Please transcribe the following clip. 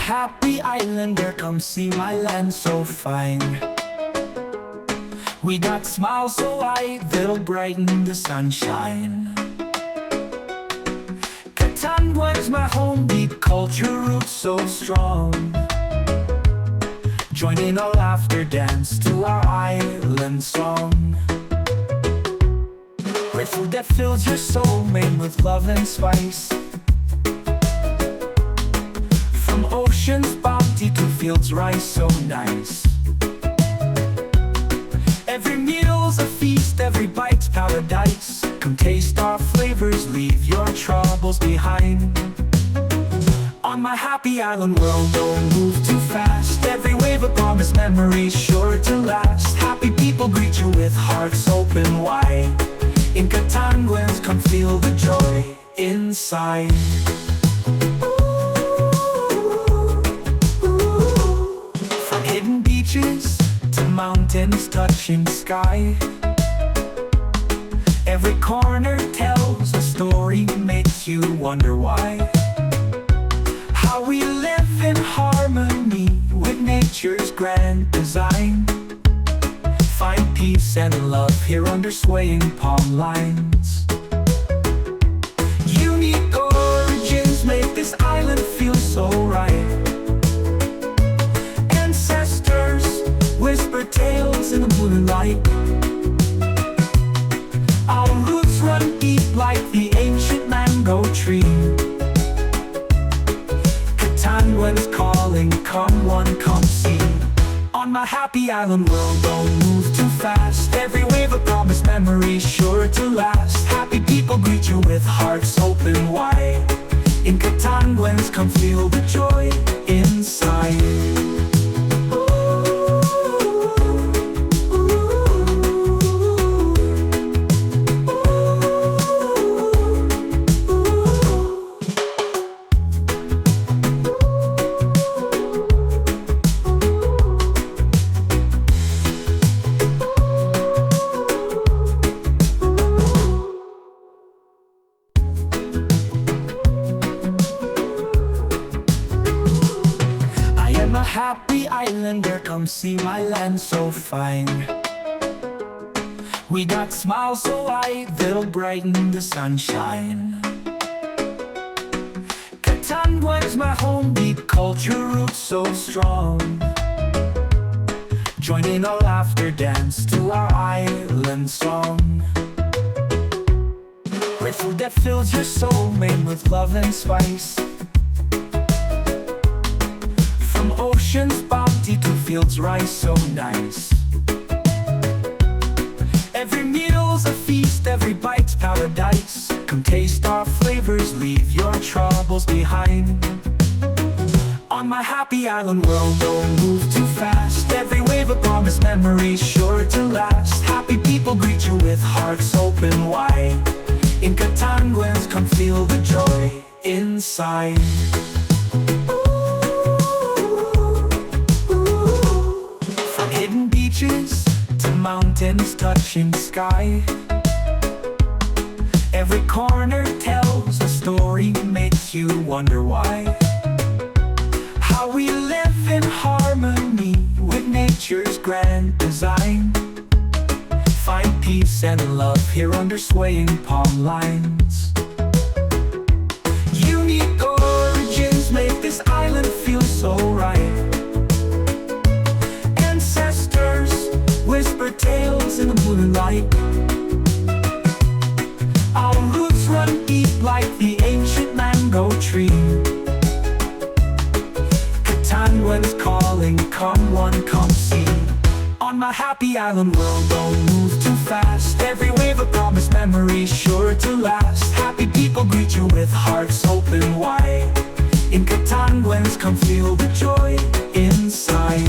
happy islander, come see my land so fine. We got smiles so white that'll brighten the sunshine. Catanduanes, my home, deep culture roots so strong. Join in a laughter dance to our island song. Great food that fills your soul, made with love and spice. From ocean's bounty to fields rice so nice. Every meal's a feast, every bite's paradise. Come taste our flavors, leave your troubles behind. On my happy island world, don't move too fast. Every wave a promise, memories sure to last. Happy people greet you with hearts open wide. In Catanduanes, come feel the joy inside. From hidden beaches to mountains touching sky, every corner tells a story, makes you wonder why. How we live in harmony with nature's grand design. Find peace and love here under swaying palm lines. Unique origins make this island feel so right. Ancestors whisper tales in the moonlight. Our roots run deep like the ancient mango tree. Catanduanes calling, come one, come see. On my happy island world, don't move too fast. Every wave a promise, memories sure to last. Happy people greet you with hearts open wide. In Catanduanes, come feel the joy inside. I'm a happy islander, come see my land so fine. We got smiles so white that'll brighten the sunshine. Catanduanes, my home, deep culture roots so strong. Join in a laughter dance to our island song. Great food that fills your soul, made with love and spice. From ocean's bounty to fields rice so nice. Every meal's a feast, every bite's paradise. Come taste our flavors, leave your troubles behind. On my happy island world, don't move too fast. Every wave a promise, memories sure to last. Happy people greet you with hearts open wide. In Catanduanes, come feel the joy inside. Hidden beaches to mountains touching sky, every corner tells a story, makes you wonder why. How we live in harmony with nature's grand design. Find peace and love here under swaying palm lines. Unique origins make this island feel so right. Whisper tales in the moonlight. Our roots run deep like the ancient mango tree. Catanduanes calling, come one, come see. On my happy island world, don't move too fast. Every wave a promise, memories sure to last. Happy people greet you with hearts open wide. In Catanduanes, come feel the joy inside.